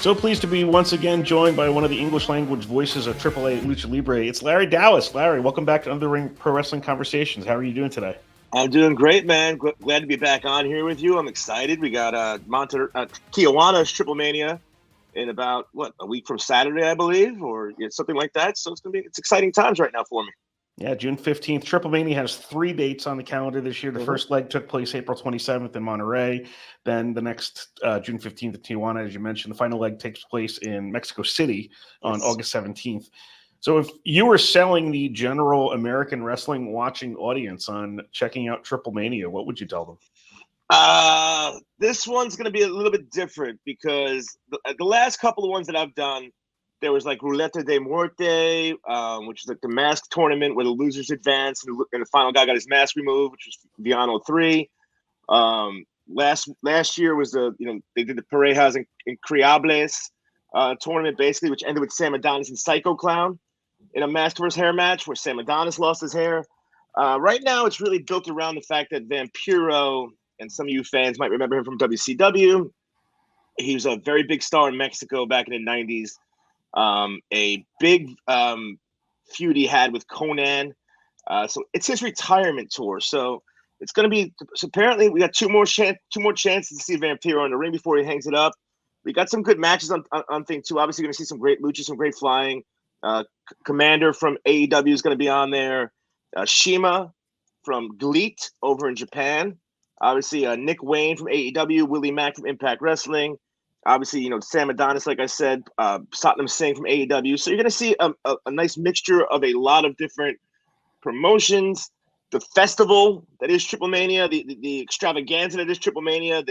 So pleased to be once again joined by one of the English language voices of AAA Lucha Libre. It's Larry Dallas. Larry, welcome back to Under the Ring Pro Wrestling Conversations. How are you doing today? I'm doing great, man. Glad to be back on here with you. I'm excited. We got Tijuana's Triplemania in about a week from Saturday, I believe, or something like that. So it's exciting times right now for me. Yeah, June 15th. Triplemania has 3 dates on the calendar this year. The first leg took place April 27th in Monterrey. Then the next June 15th at Tijuana, as you mentioned. The final leg takes place in Mexico City on August 17th. So if you were selling the general American wrestling watching audience on checking out Triplemania, what would you tell them? This one's going to be a little bit different because the last couple of ones that I've done, there was like Ruleta de Muerte, which is like the mask tournament where the losers advance and the final guy got his mask removed, which was Viano 3. Last year was they did the Parejas and Criables tournament basically, which ended with Sam Adonis and Psycho Clown in a mask versus hair match where Sam Adonis lost his hair. Right now, it's really built around the fact that Vampiro, and some of you fans might remember him from WCW. He was a very big star in Mexico back in the 90s. A big feud he had with Conan. So it's his retirement tour. So it's going to be. So apparently, we got two more chances to see Vampiro in the ring before he hangs it up. We got some good matches on thing too. Obviously, going to see some great lucha, some great flying. Commander from AEW is going to be on there. Shima from GLEAT over in Japan. Obviously, Nick Wayne from AEW, Willie Mack from Impact Wrestling. Obviously, Sam Adonis, like I said, Satnam Singh from AEW. So you're going to see a nice mixture of a lot of different promotions. The festival that is Triplemania, the extravaganza that is Triplemania,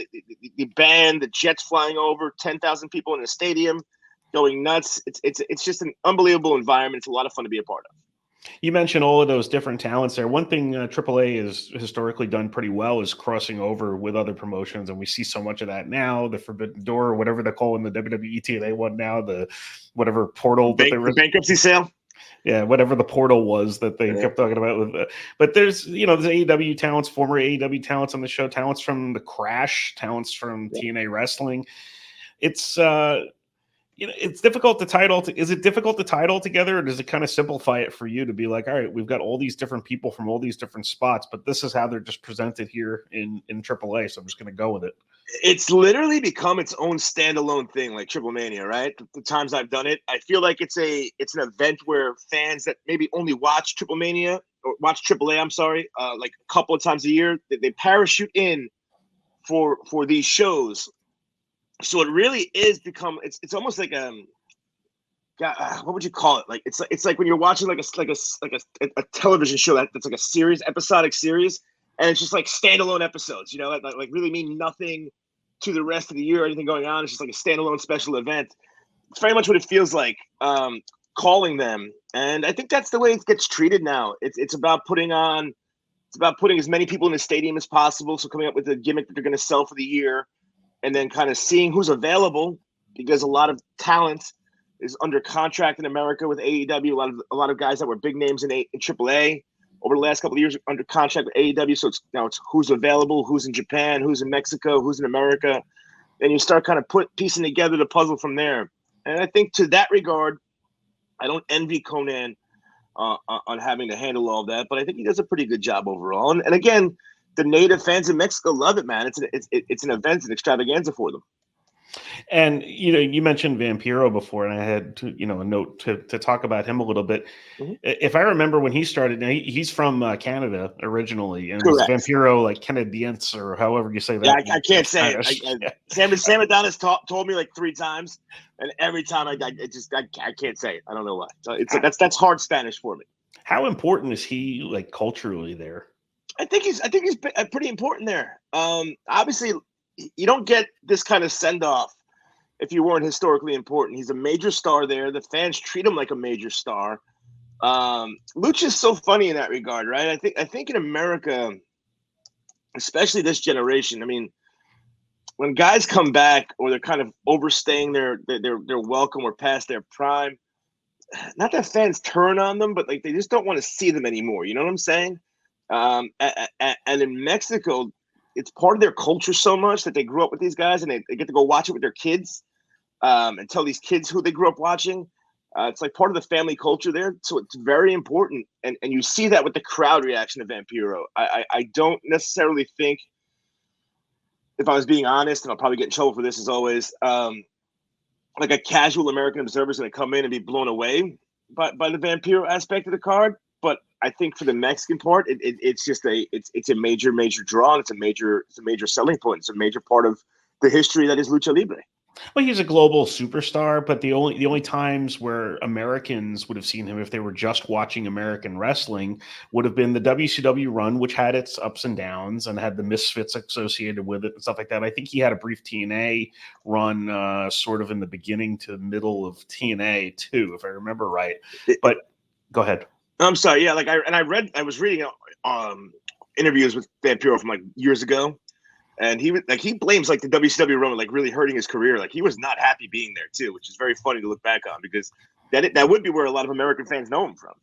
the band, the jets flying over, 10,000 people in the stadium going nuts. It's just an unbelievable environment. It's a lot of fun to be a part of. You mentioned all of those different talents there. One thing AAA has historically done pretty well is crossing over with other promotions, and we see so much of that now. The Forbidden Door, or whatever they call in the WWE TNA one now, the whatever portal that they were, the bankruptcy sale. Yeah, whatever the portal was that they kept talking about. But there's there's AEW talents, former AEW talents on the show, talents from the Crash, talents from TNA Wrestling. It's it's difficult to title. Is it difficult to title together, or does it kind of simplify it for you to be like, all right, we've got all these different people from all these different spots, but this is how they're just presented here in AAA, so I'm just going to go with it. It's literally become its own standalone thing, like Triplemania, right? The times I've done it, I feel like it's an event where fans that maybe only watch Triplemania or watch AAA, I'm sorry, like a couple of times a year, they parachute in for these shows. So it really is become it's almost like what would you call it? Like it's like when you're watching like a television show that's like a series, episodic series, and it's just like standalone episodes, like really mean nothing to the rest of the year or anything going on. It's just like a standalone special event. It's very much what it feels like calling them, and I think that's the way it gets treated now. It's about putting as many people in the stadium as possible. So coming up with a gimmick that they're going to sell for the year. And then kind of seeing who's available, because a lot of talent is under contract in America with AEW. A lot of guys that were big names in AAA over the last couple of years are under contract with AEW. So it's who's available, who's in Japan, who's in Mexico, who's in America. And you start kind of piecing together the puzzle from there. And I think to that regard, I don't envy Conan on having to handle all that, but I think he does a pretty good job overall. And again, the native fans in Mexico love it, man. It's an event, it's an extravaganza for them. And you mentioned Vampiro before, and I had a note to talk about him a little bit. Mm-hmm. If I remember when he started, he's from Canada originally, and was Vampiro like Canadiense or however you say that. Yeah, I can't say it. Sam Adonis told me like 3 times, and every time I can't say it. I don't know why. So that's hard Spanish for me. How important is he like culturally there? I think he's pretty important there. Obviously, you don't get this kind of send off if you weren't historically important. He's a major star there. The fans treat him like a major star. Lucha is so funny in that regard, right? I think in America, especially this generation, I mean, when guys come back or they're kind of overstaying their welcome or past their prime, not that fans turn on them, but like they just don't want to see them anymore. You know what I'm saying? And in Mexico, it's part of their culture so much that they grew up with these guys and they get to go watch it with their kids. and tell these kids who they grew up watching. It's like part of the family culture there, so it's very important, and you see that with the crowd reaction to Vampiro. I don't necessarily think, if I was being honest, and I'll probably get in trouble for this as always, like a casual American observer is going to come in and be blown away by the Vampiro aspect of the card. But I think for the Mexican part, it's just it's a major draw, and it's a major selling point. It's a major part of the history that is Lucha Libre. Well, he's a global superstar, but the only times where Americans would have seen him, if they were just watching American wrestling, would have been the WCW run, which had its ups and downs and had the misfits associated with it and stuff like that. I think he had a brief TNA run, sort of in the beginning to middle of TNA too, if I remember right. But go ahead. I'm sorry. Yeah, I was reading interviews with Vampiro from like years ago. And he blames like the WCW run like really hurting his career. Like he was not happy being there too, which is very funny to look back on, because that would be where a lot of American fans know him from.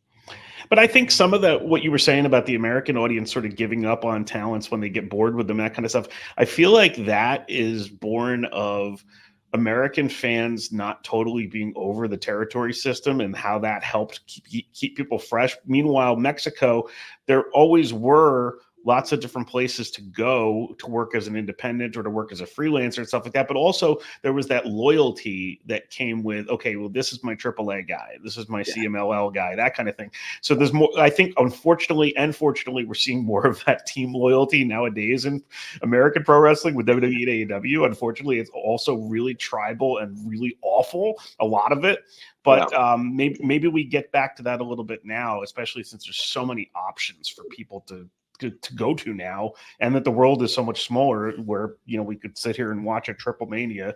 But I think some of what you were saying about the American audience sort of giving up on talents when they get bored with them, that kind of stuff, I feel like that is born of American fans not totally being over the territory system and how that helped keep people fresh. Meanwhile, Mexico, there always were lots of different places to go to work as an independent or to work as a freelancer and stuff like that. But also there was that loyalty that came with, okay, well, this is my AAA guy. This is my CMLL guy, that kind of thing. So there's more, I think, unfortunately and fortunately, we're seeing more of that team loyalty nowadays in American pro wrestling with WWE and AEW. Unfortunately, it's also really tribal and really awful, a lot of it. But maybe we get back to that a little bit now, especially since there's so many options for people to go to now, and that the world is so much smaller, where we could sit here and watch a Triplemania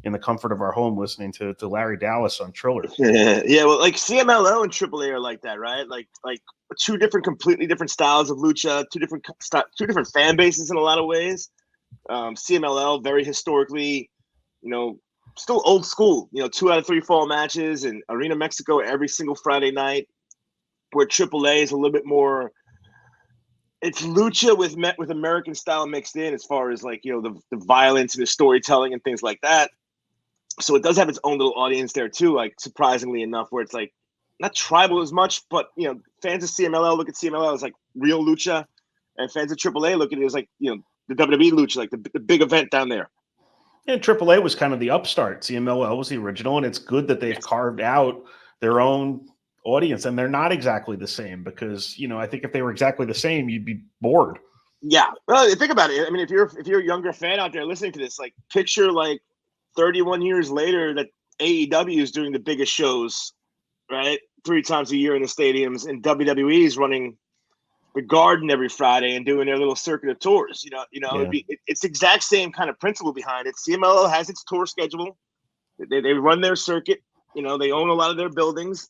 in the comfort of our home listening to Larry Dallas on Triller. Yeah, well, like CMLL and AAA are like that, right? Like two completely different styles of lucha, two different fan bases in a lot of ways. CMLL very historically, still old school, 2 out of 3 fall matches in Arena Mexico every single Friday night, where AAA is a little bit more, it's lucha with American style mixed in, as far as like, the violence and the storytelling and things like that. So it does have its own little audience there too, like surprisingly enough, where it's like not tribal as much, but fans of CMLL look at CMLL as like real lucha, and fans of AAA look at it as like, the WWE lucha, like the big event down there. And AAA was kind of the upstart. CMLL was the original, and it's good that they've carved out their own audience, and they're not exactly the same, because I think if they were exactly the same, you'd be bored. Yeah, well, think about it. I mean, if you're a younger fan out there listening to this, like picture like 31 years later that AEW is doing the biggest shows, right, 3 times a year in the stadiums, and WWE is running the Garden every Friday and doing their little circuit of tours. It's the exact same kind of principle behind it. CMLL has its tour schedule. They run their circuit. They own a lot of their buildings.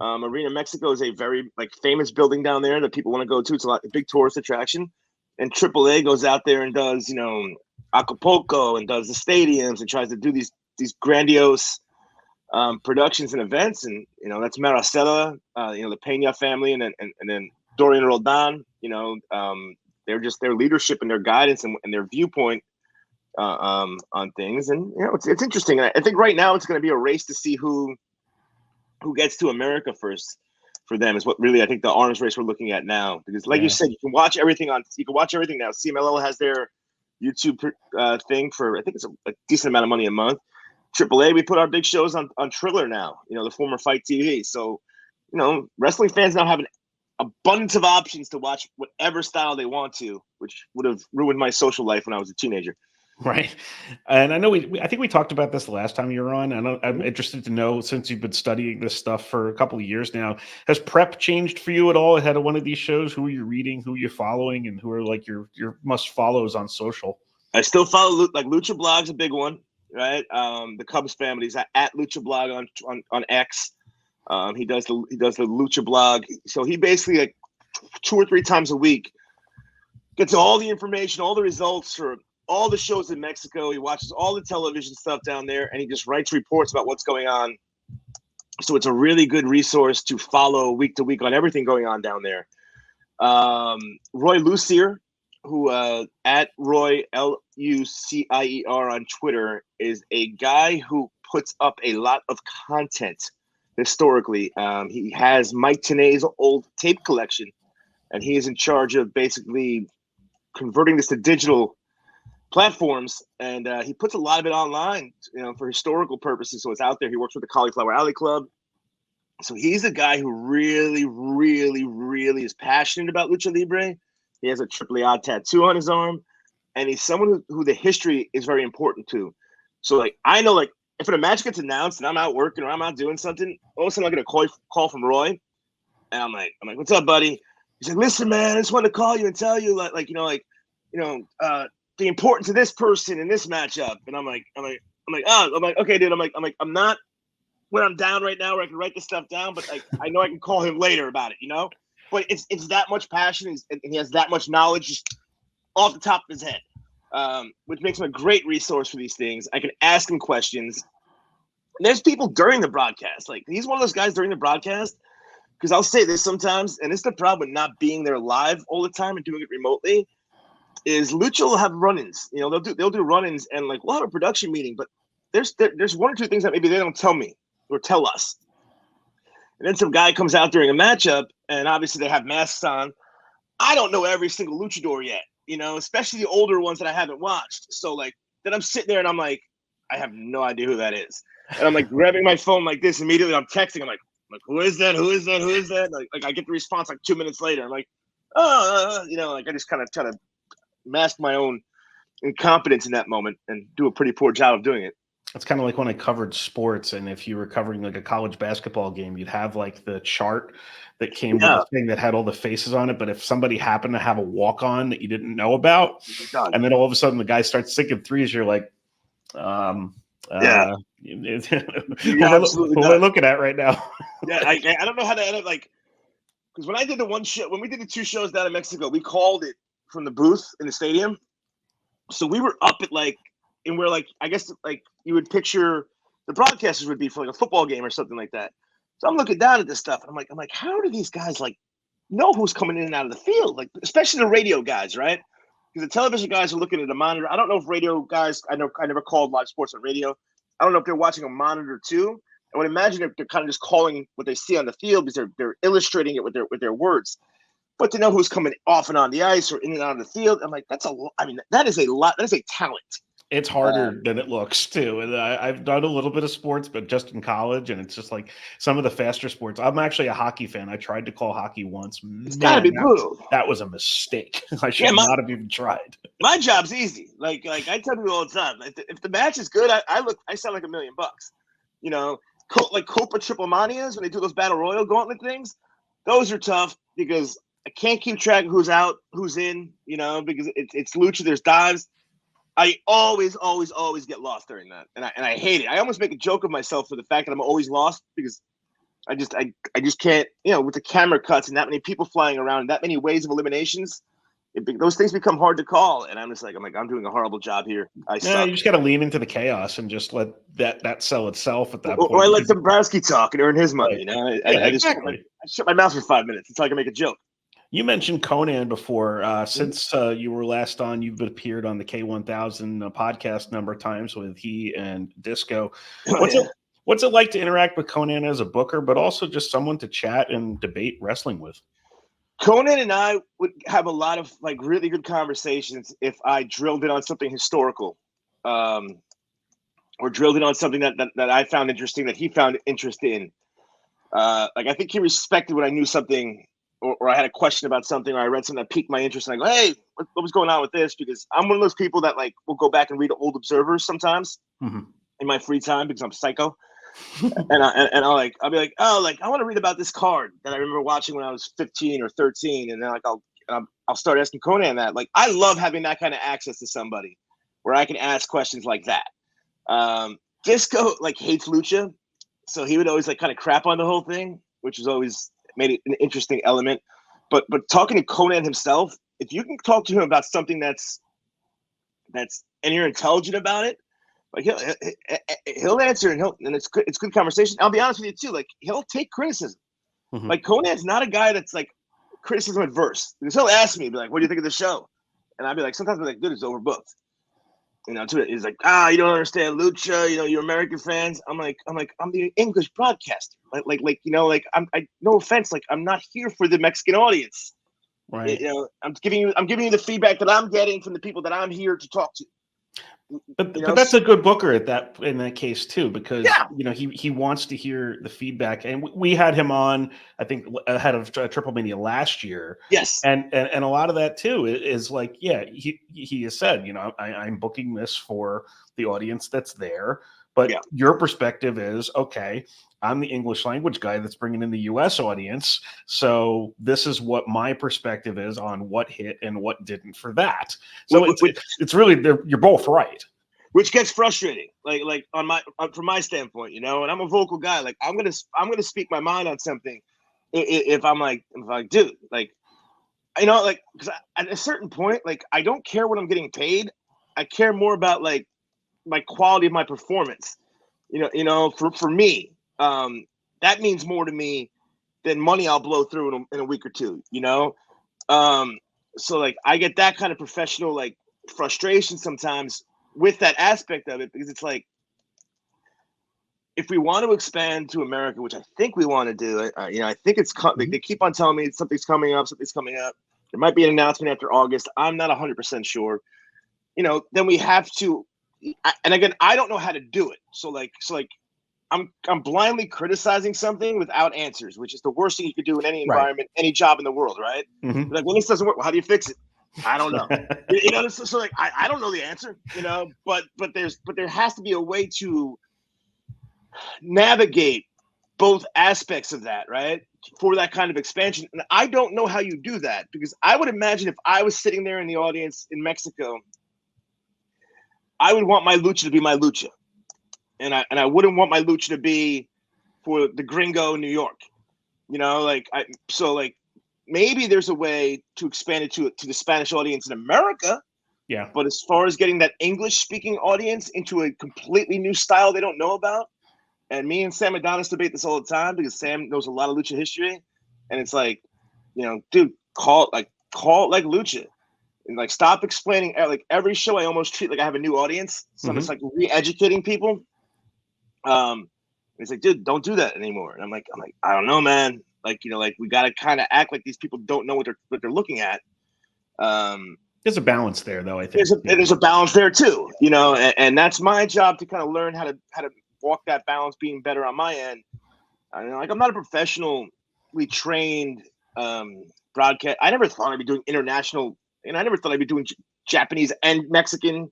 Arena Mexico is a very famous building down there that people want to go to. It's a big tourist attraction. And AAA goes out there and does, Acapulco, and does the stadiums and tries to do these grandiose productions and events. And that's Maricela, the Pena family, and then Dorian Roldan. Their leadership and their guidance and their viewpoint on things. And it's interesting. I think right now it's going to be a race to see who gets to America first for them, is what really I think the arms race we're looking at now. Because like you said, you can watch everything now. CMLL has their YouTube thing for, I think it's a decent amount of money a month. AAA, we put our big shows on Triller now, the former Fight TV. So, wrestling fans now have an abundance of options to watch whatever style they want to, which would have ruined my social life when I was a teenager. Right. And I know I think we talked about this the last time you were on. I'm interested to know, since you've been studying this stuff for a couple of years now, has prep changed for you at all ahead of one of these shows? Who are you reading? Who are you following? And who are like your must follows on social? I still follow, like Lucha Blog's a big one, right? The Cubs family's at Lucha Blog on X. He does the Lucha Blog. So he basically, like 2 or 3 times a week, gets all the information, all the results for all the shows in Mexico. He watches all the television stuff down there, and he just writes reports about what's going on. So it's a really good resource to follow week to week on everything going on down there. Roy Lucier, who at Roy Lucier on Twitter, is a guy who puts up a lot of content historically. He has Mike Tenay's old tape collection, and he is in charge of basically converting this to digital platforms, and he puts a lot of it online, for historical purposes. So it's out there. He works with the Cauliflower Alley Club. So he's a guy who really, really, really is passionate about Lucha Libre. He has a AAA tattoo on his arm, and he's someone who the history is very important to. So, like, I know, like, if a match gets announced and I'm out working or I'm out doing something, all of a sudden I get a call from Roy, and I'm like, what's up, buddy? He's like, listen, man, I just wanted to call you and tell you, the importance of this person in this matchup. And I'm like, okay, dude. I'm not when I'm down right now where I can write this stuff down, but like, I know I can call him later about it, But it's that much passion, and he has that much knowledge just off the top of his head, which makes him a great resource for these things. I can ask him questions. And there's people during the broadcast. Like, he's one of those guys during the broadcast, because I'll say this sometimes, and it's the problem with not being there live all the time and doing it remotely, is Lucha will have run-ins. They'll do run-ins, and like, we'll have a production meeting, but there's one or two things that maybe they don't tell me or tell us. And then some guy comes out during a matchup, and obviously they have masks on. I don't know every single luchador yet, especially the older ones that I haven't watched. So like, then I'm sitting there and I'm like, I have no idea who that is. And I'm like grabbing my phone like this immediately. I'm texting. I'm like, who is that? Who is that? Who is that? Like I get the response like 2 minutes later. I'm like, I just kind of try to mask my own incompetence in that moment and do a pretty poor job of doing it. It's kind of like when I covered sports, and if you were covering like a college basketball game, you'd have like the chart that came with the thing that had all the faces on it. But if somebody happened to have a walk-on that you didn't know about, and then all of a sudden the guy starts sinking threes, you're like, who am I looking at right now? I don't know how to edit, like, because when I did when we did the 2 shows down in Mexico, we called it from the booth in the stadium. So we were up at like, and we're like, I guess like you would picture the broadcasters would be for like a football game or something like that. So I'm looking down at this stuff, and I'm like, how do these guys like know who's coming in and out of the field? Like, especially the radio guys, right? Because the television guys are looking at a monitor. I don't know if radio guys, I never called live sports on radio. I don't know if they're watching a monitor too. I would imagine if they're kind of just calling what they see on the field because they're illustrating it with their words. But to know who's coming off and on the ice or in and out of the field, I'm like, that is a lot. That is a talent. It's harder than it looks too. And I've done a little bit of sports, but just in college, and it's just like some of the faster sports. I'm actually a hockey fan. I tried to call hockey once. It's gotta be brutal. That was a mistake. I should not have even tried. My job's easy. Like I tell people all the time, if the match is good, I sound like $1 million. Like Copa Triplemanias when they do those battle royal gauntlet things. Those are tough because I can't keep track of who's out, who's in. Because it's lucha. There's dives. I always get lost during that, and I hate it. I almost make a joke of myself for the fact that I'm always lost because I just can't, with the camera cuts and that many people flying around, and that many ways of eliminations, those things become hard to call. And I'm I'm doing a horrible job here. You just got to lean into the chaos and just let that sell itself at that point. Or I let Dombrowski talk and earn his money. Exactly. I shut my mouth for 5 minutes until I can make a joke. You mentioned Conan before. Since you were last on, you've appeared on the K1000 podcast a number of times with he and Disco. What's it like to interact with Conan as a booker, but also just someone to chat and debate wrestling with? Conan and I would have a lot of like really good conversations if I drilled in on something historical, or drilled in on something that I found interesting, that he found interest in. I think he respected when I knew something. Or I had a question about something, or I read something that piqued my interest, and I go, "Hey, what was going on with this?" Because I'm one of those people that like will go back and read old Observers sometimes in my free time because I'm psycho, and I'll be like, "Oh, like I want to read about this card that I remember watching when I was 15 or 13," and then like I'll start asking Conan that. Like I love having that kind of access to somebody where I can ask questions like that. Disco like hates lucha, so he would always like kind of crap on the whole thing, which was always made it an interesting element, but talking to Conan himself, if you can talk to him about something that's and you're intelligent about it, like he'll answer, and it's good conversation. I'll be honest with you too, like he'll take criticism. Like Conan's not a guy that's like criticism adverse, because he'll ask me, be like, "What do you think of the show?" And I'd be like, sometimes I'm like, "Dude, it's overbooked." You know, he's like, you don't understand lucha. You know, you're American fans. I'm like, I'm the English broadcaster. You know, like no offense, like I'm not here for the Mexican audience. Right. You know, I'm giving you the feedback that I'm getting from the people that I'm here to talk to. But that's a good booker in that case too, because you know he wants to hear the feedback, and we had him on, I think, ahead of Triplemania last year. Yes, and a lot of that too is like, he has said, you know, I'm booking this for the audience that's there, but your perspective is, okay, I'm the English language guy that's bringing in the U.S. audience, so this is what my perspective is on what hit and what didn't for that. So it's really, you're both right. Which gets frustrating, like from my standpoint, you know. And I'm a vocal guy. Like I'm gonna speak my mind on something. If I'm like, dude, like, you know, like, because at a certain point, like, I don't care what I'm getting paid. I care more about like my quality of my performance. You know, for me. That means more to me than money I'll blow through in a week or two, you know? So like I get that kind of professional like frustration sometimes with that aspect of it, because it's like, if we want to expand to America, which I think we want to do, you know, I think it's they keep on telling me something's coming up. There might be an announcement after August. I'm not 100% sure. You know, then we have to, and again, I don't know how to do it. So like I'm blindly criticizing something without answers, which is the worst thing you could do in any environment, any job in the world, right? Like, when this doesn't work, well, how do you fix it? I don't know. You know, so like I don't know the answer, you know, but there has to be a way to navigate both aspects of that, right? For that kind of expansion. And I don't know how you do that, because I would imagine if I was sitting there in the audience in Mexico, I would want my lucha to be my lucha. And I wouldn't want my lucha to be for the gringo in New York, you know, like so like maybe there's a way to expand it to the Spanish audience in America. Yeah. But as far as getting that English speaking audience into a completely new style they don't know about, and me and Sam Adonis debate this all the time because Sam knows a lot of lucha history, and it's like, you know, dude, call it like lucha. And like, stop explaining. Like, every show I almost treat like I have a new audience, so I'm just like re-educating people. It's like, dude, don't do that anymore. And I'm like, I don't know, man. Like, you know, like, we got to kind of act like these people don't know what they're looking at. There's a balance there, though. I think there's a balance there too, you know, and that's my job to kind of learn how to walk that balance, being better on my end. I mean, like, I'm not a professionally trained broadcast. I never thought I'd be doing international, and I never thought I'd be doing Japanese and Mexican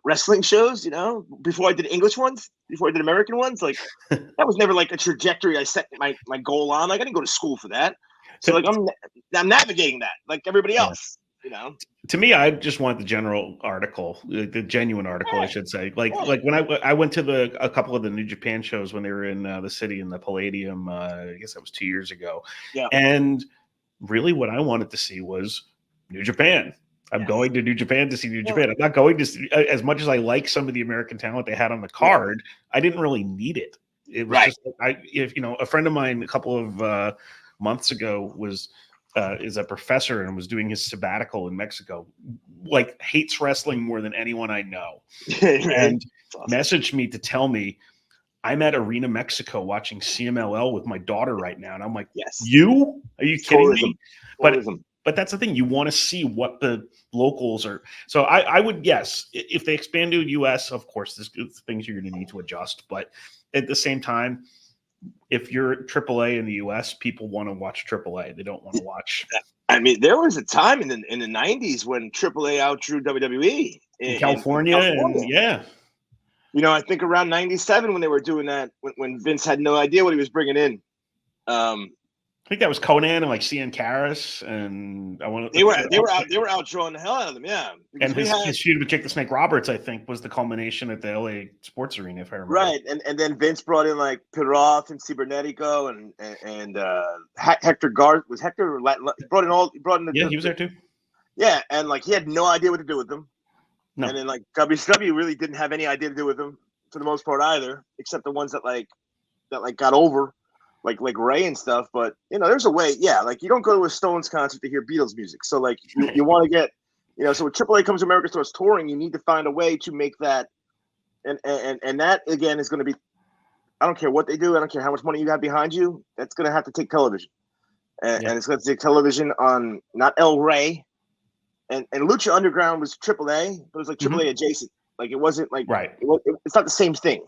wrestling shows, you know, before I did English ones, before I did American ones. Like, that was never like a trajectory I set my goal on. Like, I didn't go to school for that. So like I'm navigating that like everybody else, you know. To me, I just want the general article, the genuine article, I should say. Like when I went to a couple of the New Japan shows when they were in the city in the Palladium, I guess that was 2 years ago. Yeah. And really what I wanted to see was New Japan. I'm going to New Japan to see New Japan. I'm not going to see, as much as I like some of the American talent they had on the card, I didn't really need it. It was just, if you know, a friend of mine a couple of months ago is a professor and was doing his sabbatical in Mexico, like, hates wrestling more than anyone I know. And messaged me to tell me, I'm at Arena Mexico watching CMLL with my daughter right now. And I'm like, you? Are you kidding me? But that's the thing. You want to see what the locals are. So I would, yes, if they expand to US, of course, there's things you're going to need to adjust. But at the same time, if you're AAA in the US, people want to watch AAA. They don't want to watch. I mean, there was a time in the 90s when AAA outdrew WWE in California. And you know, I think around 97 when they were doing that, when Vince had no idea what he was bringing in. I think that was Conan and like CN Karras, and they were outdrawing the hell out of them, And his feud with Jake the Snake Roberts, I think, was the culmination at the LA Sports Arena, if I remember. Right, and then Vince brought in like Piroth and Cibernetico and Hector Garth. Was Hector brought in he was there too. Yeah, and like he had no idea what to do with them. No. And then like WCW really didn't have any idea to do with them for the most part either, except the ones that got over. Like Ray and stuff, but you know, there's a way. Yeah, like you don't go to a Stones concert to hear Beatles music. So like you want to get You know, so when AAA comes to America, starts touring, you need to find a way to make that, and that again is going to be. I don't care what they do. I don't care how much money you got behind you. That's going to have to take television, and it's going to take television on not El Rey, and Lucha Underground was AAA, but it was like AAA adjacent. Like it wasn't like it's not the same thing.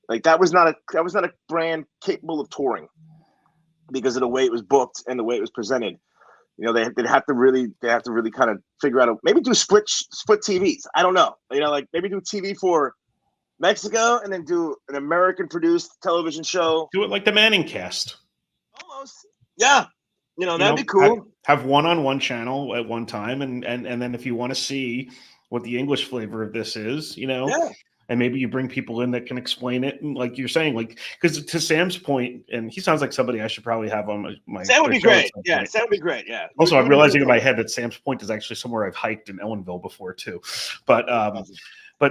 Like that was not a brand capable of touring because of the way it was booked and the way it was presented. You know, they have to really kind of figure out maybe do split TVs. I don't know. You know, like maybe do TV for Mexico and then do an American produced television show. Do it like the Manning Cast. Almost. Yeah. You know, that'd be cool. Have one on one channel at one time, and then if you want to see what the English flavor of this is, you know, and maybe you bring people in that can explain it, and like you're saying, like because to Sam's point, and he sounds like somebody I should probabably have on my. That would be great. Yeah, that would be great. Yeah. Also, I'm realizing in my head that Sam's Point is actually somewhere I've hiked in Ellenville before too, but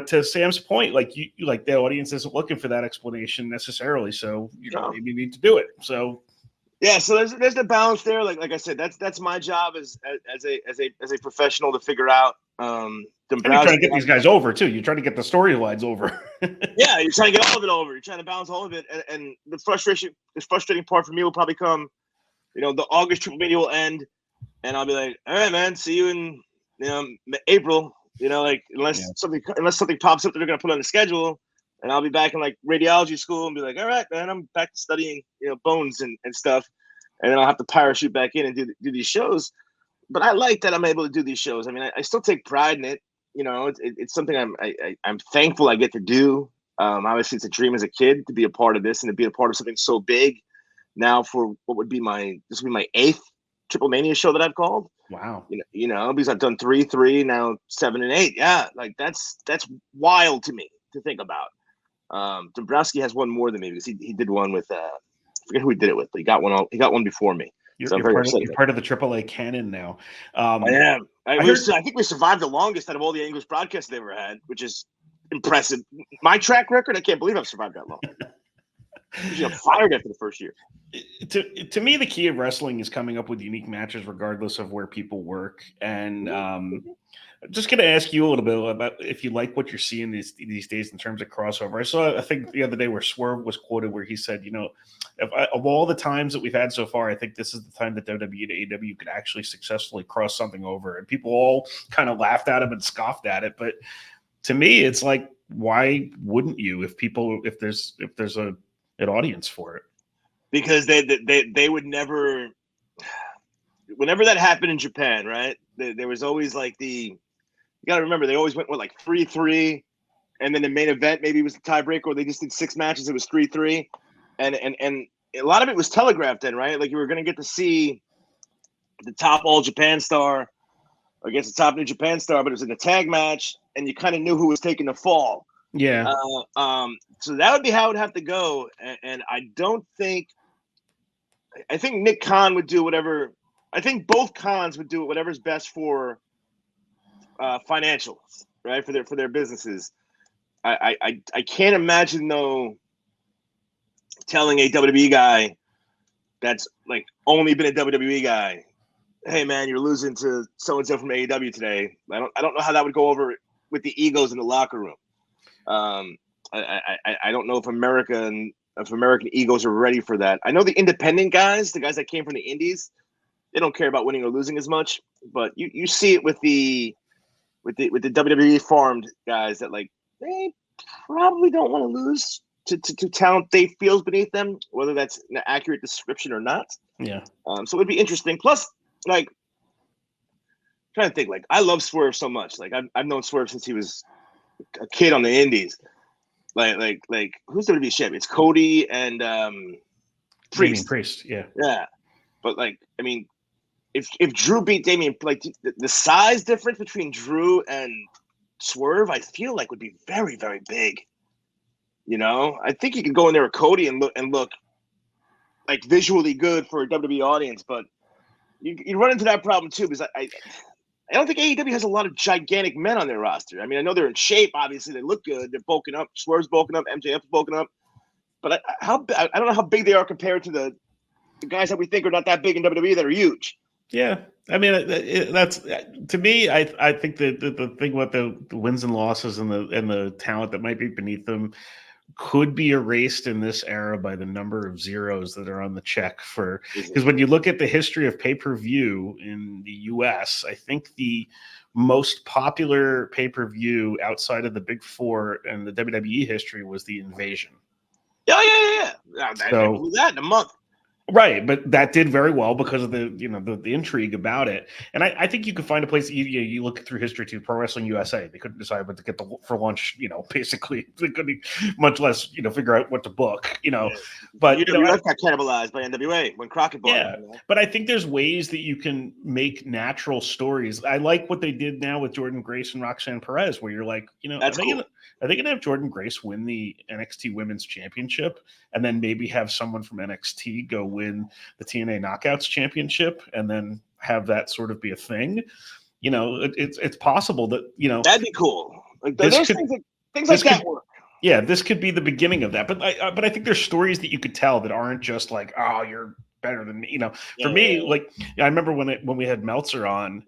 to Sam's point, like you like the audience isn't looking for that explanation necessarily, so you know maybe you need to do it. So. Yeah, so there's the balance there. Like I said, that's my job as a professional to figure out. And you're trying to get these guys over too. You're trying to get the storylines over. Yeah, you're trying to get all of it over. You're trying to balance all of it, and the frustrating part for me will probably come. You know, the August Triplemania will end, and I'll be like, all right, man, see you in April. You know, like unless something pops up that they're gonna put on the schedule. And I'll be back in like radiology school and be like, all right, man, I'm back to studying, bones and stuff. And then I'll have to parachute back in and do these shows. But I like that I'm able to do these shows. I mean, I still take pride in it. You know, it's something I'm thankful I get to do. Obviously, it's a dream as a kid to be a part of this and to be a part of something so big. Now for what would be this would be my 8th Triplemania show that I've called. Wow. You know, because I've done 3, now 7 and 8. Yeah, like that's wild to me to think about. Dombrowski has one more than me because he did one with I forget who he did it with, but he got one before me. You're part of the AAA canon now. I am. I think we survived the longest out of all the English broadcasts they ever had, which is impressive. My track record, I can't believe I've survived that long. Usually I'm fired after the first year. To me, the key of wrestling is coming up with unique matches regardless of where people work. And I'm just going to ask you a little bit about if you like what you're seeing these days in terms of crossover. I saw, I think the other day where Swerve was quoted where he said, of all the times that we've had so far, I think this is the time that WWE and AEW could actually successfully cross something over. And people all kind of laughed at him and scoffed at it. But to me, it's like, why wouldn't you if there's an audience for it? Because they would never, whenever that happened in Japan, right? There was always like you got to remember, they always went with like 3-3, and then the main event maybe was the tiebreaker, or they just did 6 matches. It was 3-3, and a lot of it was telegraphed then, right? Like you were going to get to see the top All Japan star against the top New Japan star, but it was in a tag match, and you kind of knew who was taking the fall. Yeah. So that would be how it would have to go, and I think Nick Khan would do whatever. I think both Khans would do whatever's best for financials, right? For their businesses. I can't imagine though telling a WWE guy that's like only been a WWE guy, hey man, you're losing to so and so from AEW today. I don't know how that would go over with the egos in the locker room. I don't know if American egos are ready for that. I know the independent guys, the guys that came from the indies, they don't care about winning or losing as much. But you see it with the WWE farmed guys that like they probably don't want to lose to talent they feels beneath them, whether that's an accurate description or not. Yeah. So it'd be interesting. Plus, like, I'm trying to think, like, I love Swerve so much. Like, I've known Swerve since he was a kid on the indies. Like who's the WWE champion? It's Cody and Priest. Yeah. But like, I mean, if Drew beat Damian, like the size difference between Drew and Swerve, I feel like would be very, very big. I think you could go in there with Cody and look like visually good for a WWE audience, but you run into that problem too because I don't think AEW has a lot of gigantic men on their roster. I mean, I know they're in shape. Obviously, they look good. They're bulking up. Swerve's bulking up. MJF's bulking up. But I don't know how big they are compared to the guys that we think are not that big in WWE that are huge. Yeah, I mean, that's to me. I think that the thing about the wins and losses and the talent that might be beneath them could be erased in this era by the number of zeros that are on the check for, because when you look at the history of pay-per-view in the US, I think the most popular pay-per-view outside of the big four in the WWE history was the Invasion. Yeah. I blew that in a month. Right, but that did very well because of the intrigue about it, and I think you could find a place. You look through history too. Pro Wrestling USA, they couldn't decide what to get for lunch. Basically they couldn't, much less figure out what to book. But UWF got cannibalized by NWA when Crockett bought it. But I think there's ways that you can make natural stories. I like what they did now with Jordan Grace and Roxanne Perez, where you're like, that's cool. Are they going to have Jordan Grace win the NXT Women's Championship and then maybe have someone from NXT go win the TNA Knockouts Championship and then have that sort of be a thing? It's possible that, that'd be cool. Like things like that work. Yeah, this could be the beginning of that. But I think there's stories that you could tell that aren't just like, oh, you're better than me. For me, like I remember when we had Meltzer on,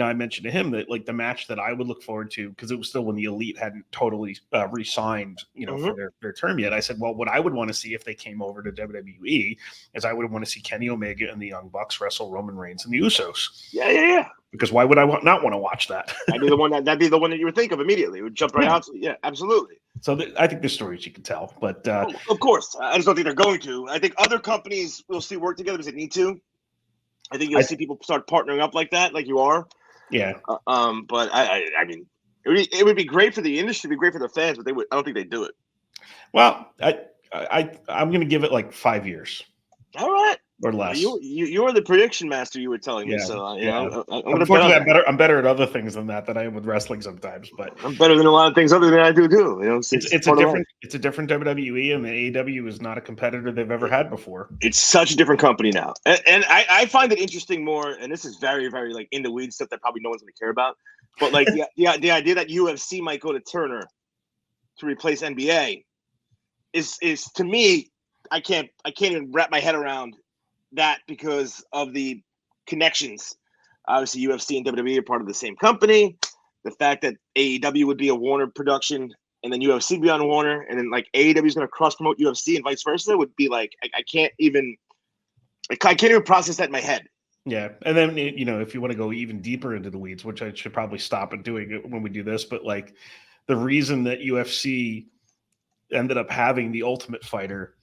I mentioned to him that like the match that I would look forward to, because it was still when the Elite hadn't totally re-signed, for their term yet. I said, well, what I would want to see if they came over to WWE is I would want to see Kenny Omega and the Young Bucks wrestle Roman Reigns and the Usos. Yeah. Because why would I not want to watch that? That'd be the one that you would think of immediately. It would jump right out. Yeah, absolutely. So I think there's stories you can tell, but of course, I just don't think they're going to. I think other companies will see work together because they need to. I think you'll see people start partnering up like that, like you are. Yeah. But I mean, it would be great for the industry, it'd be great for the fans, but I don't think they'd do it. Well, I'm going to give it like 5 years. All right. Or less. You are the prediction master. You were telling me so. Unfortunately, I'm better at other things than that I am with wrestling sometimes. But I'm better than a lot of things other than I do too. It's a different WWE, and the AEW is not a competitor they've ever had before. It's such a different company now, and I find it interesting more. And this is very, very like in the weeds stuff that probably no one's going to care about. But like the idea that UFC might go to Turner to replace NBA is to me, I can't even wrap my head around that because of the connections. Obviously, UFC and WWE are part of the same company. The fact that AEW would be a Warner production and then UFC be on Warner, and then like AEW is going to cross promote UFC and vice versa would be like I can't even process that in my head. Yeah, and then if you want to go even deeper into the weeds, which I should probably stop at doing it when we do this, but like the reason that UFC ended up having the Ultimate Fighter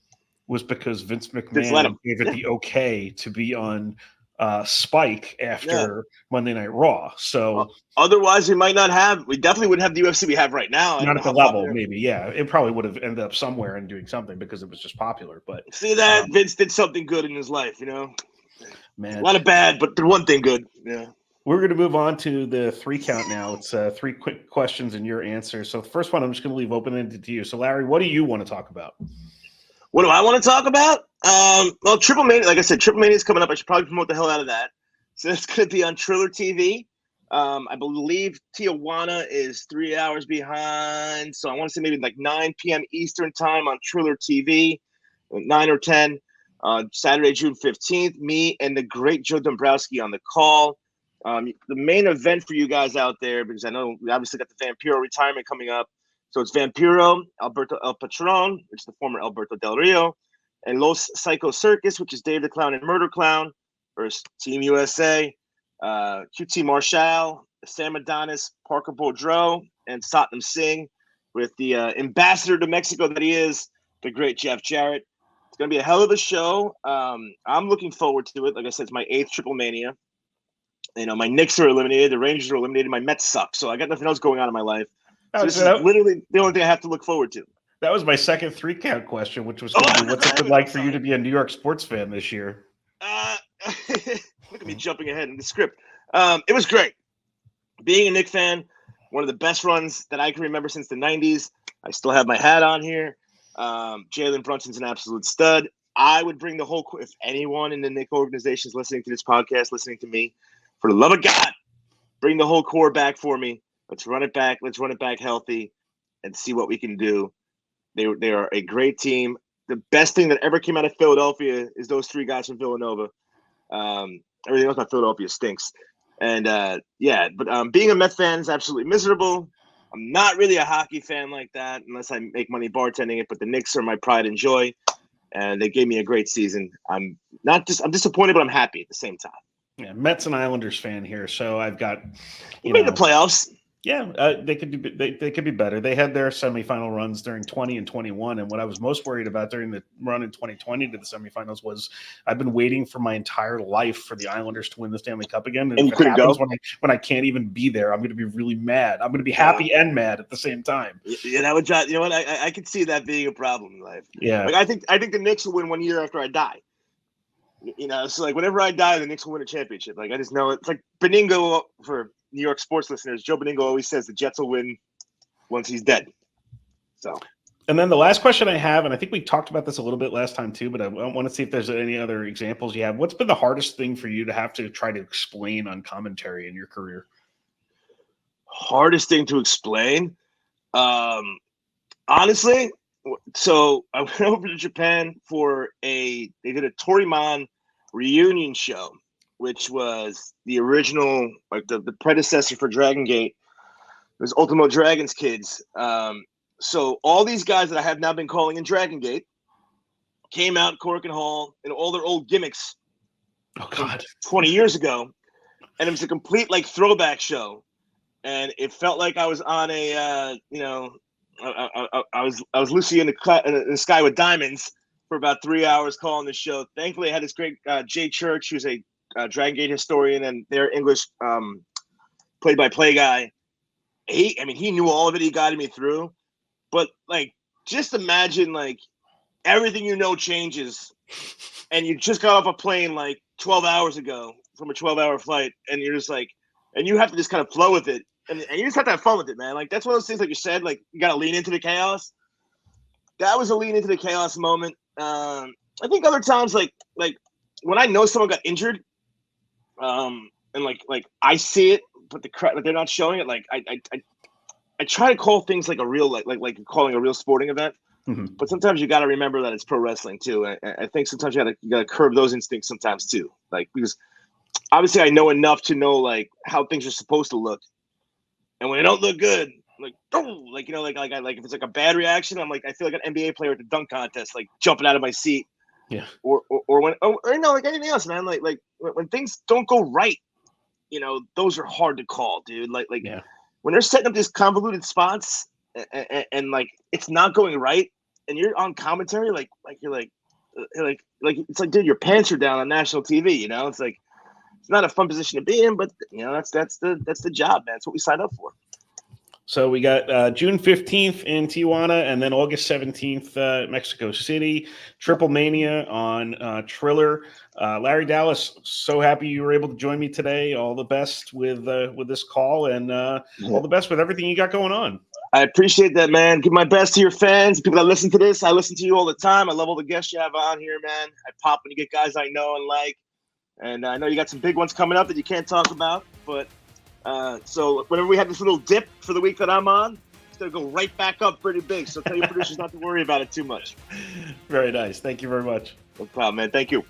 was because Vince McMahon gave it the okay to be on Spike after Monday Night Raw. So otherwise, we definitely wouldn't have the UFC we have right now. Not at the level, maybe. Yeah, it probably would have ended up somewhere and doing something because it was just popular. But see that Vince did something good in his life, man, a lot of bad, but one thing good. Yeah. We're going to move on to the 3 count now. It's 3 quick questions and your answer. So the first one I'm just going to leave open-ended to you. So Larry, what do you want to talk about? What do I want to talk about? Well, Triplemania, like I said, Triplemania is coming up. I should probably promote the hell out of that. So it's going to be on Triller TV. I believe Tijuana is 3 hours behind. So I want to say maybe like 9 p.m. Eastern time on Triller TV, 9 or 10. Saturday, June 15th. Me and the great Joe Dombrowski on the call. The main event for you guys out there, because I know we obviously got the Vampiro retirement coming up. So it's Vampiro, Alberto El Patron, which is the former Alberto Del Rio, and Los Psycho Circus, which is Dave the Clown and Murder Clown, versus Team USA, QT Marshall, Sam Adonis, Parker Boudreaux, and Satnam Singh, with the ambassador to Mexico that he is, the great Jeff Jarrett. It's going to be a hell of a show. I'm looking forward to it. Like I said, it's my 8th Triplemania. My Knicks are eliminated. The Rangers are eliminated. My Mets suck. So I got nothing else going on in my life. So this is literally the only thing I have to look forward to. That was my second 3 count question, which was what's it like for you to be a New York sports fan this year? Look at me jumping ahead in the script. It was great. Being a Knicks fan, one of the best runs that I can remember since the 90s. I still have my hat on here. Jalen Brunson's an absolute stud. I would bring the whole – if anyone in the Knicks organization is listening to this podcast, listening to me, for the love of God, bring the whole core back for me. Let's run it back. Let's run it back healthy and see what we can do. They are a great team. The best thing that ever came out of Philadelphia is those 3 guys from Villanova. Everything else about Philadelphia stinks. And but being a Met fan is absolutely miserable. I'm not really a hockey fan like that unless I make money bartending it. But the Knicks are my pride and joy, and they gave me a great season. I'm disappointed, but I'm happy at the same time. Yeah, Mets and Islanders fan here, so I've got you made the playoffs. Yeah, they could do. They could be better. They had their semifinal runs during 20 and 21, and what I was most worried about during the run in 2020 to the semifinals was I've been waiting for my entire life for the Islanders to win the Stanley Cup again. And you if it couldn't happens go when I can't even be there, I'm going to be really mad. I'm going to be happy and mad at the same time. Yeah, that would drive. You know what? I could see that being a problem in life. Yeah, like I think the Knicks will win 1 year after I die. So like whenever I die, the Knicks will win a championship. Like I just know it's like Beningo for New York sports listeners. Joe Beningo always says the Jets will win once he's dead. So, and then the last question I have, and I think we talked about this a little bit last time too, but I want to see if there's any other examples you have. What's been the hardest thing for you to have to try to explain on commentary in your career? Hardest thing to explain, honestly. So I went over to Japan they did a Torimon reunion show, which was the original, like the predecessor for Dragon Gate. It was Ultimo Dragon's kids. So all these guys that I have now been calling in Dragon Gate came out in Cork and Hall and all their old gimmicks. Oh God, 20 years ago, and it was a complete like throwback show, and it felt like I was on a I was Lucy in the Sky with Diamonds for about 3 hours calling the show. Thankfully, I had this great Jay Church, who's a Dragon Gate historian and their English play-by-play guy. He knew all of it. He guided me through. But like, just imagine like everything changes, and you just got off a plane like 12 hours ago from a 12-hour flight, and you're just like, and you have to just kind of flow with it. And you just have to have fun with it, man. Like, that's one of those things, like you said, like, you got to lean into the chaos. That was a lean into the chaos moment. I think other times, like when I know someone got injured, and like I see it, but they're not showing it. Like I try to call things like a real, like calling a real sporting event. Mm-hmm. But sometimes you got to remember that it's pro wrestling too. I think sometimes you got to curb those instincts sometimes too. Like, because obviously I know enough to know like how things are supposed to look. And when they don't look good, like, oh, like, like if it's like a bad reaction, I'm like, I feel like an NBA player at the dunk contest, like jumping out of my seat. Yeah. Or like anything else, man. Like when things don't go right, those are hard to call, dude. Like yeah. When they're setting up these convoluted spots and like it's not going right, and you're on commentary, like you're like it's like, dude, your pants are down on national TV. It's like. It's not a fun position to be in, but that's the job, man. That's what we signed up for. So we got June 15th in Tijuana, and then August 17th, Mexico City. Triplemania on Triller. Larry Dallas, so happy you were able to join me today. All the best with this call, and all the best with everything you got going on. I appreciate that, man. Give my best to your fans, people that listen to this. I listen to you all the time. I love all the guests you have on here, man. I pop when you get guys I know and like. And I know you got some big ones coming up that you can't talk about, but so whenever we have this little dip for the week that I'm on, it's going to go right back up pretty big. So tell your producers not to worry about it too much. Very nice. Thank you very much. No problem, man. Thank you.